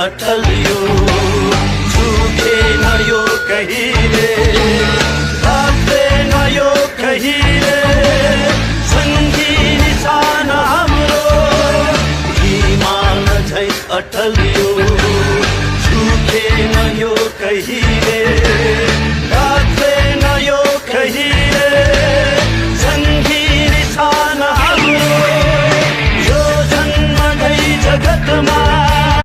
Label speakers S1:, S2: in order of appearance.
S1: अटल यो छुटेन यो कहिले लाग्दैन यो कहिले सङ्गी निशान हाम्रो हिमाल झै अटल यो छुटेन यो कहिले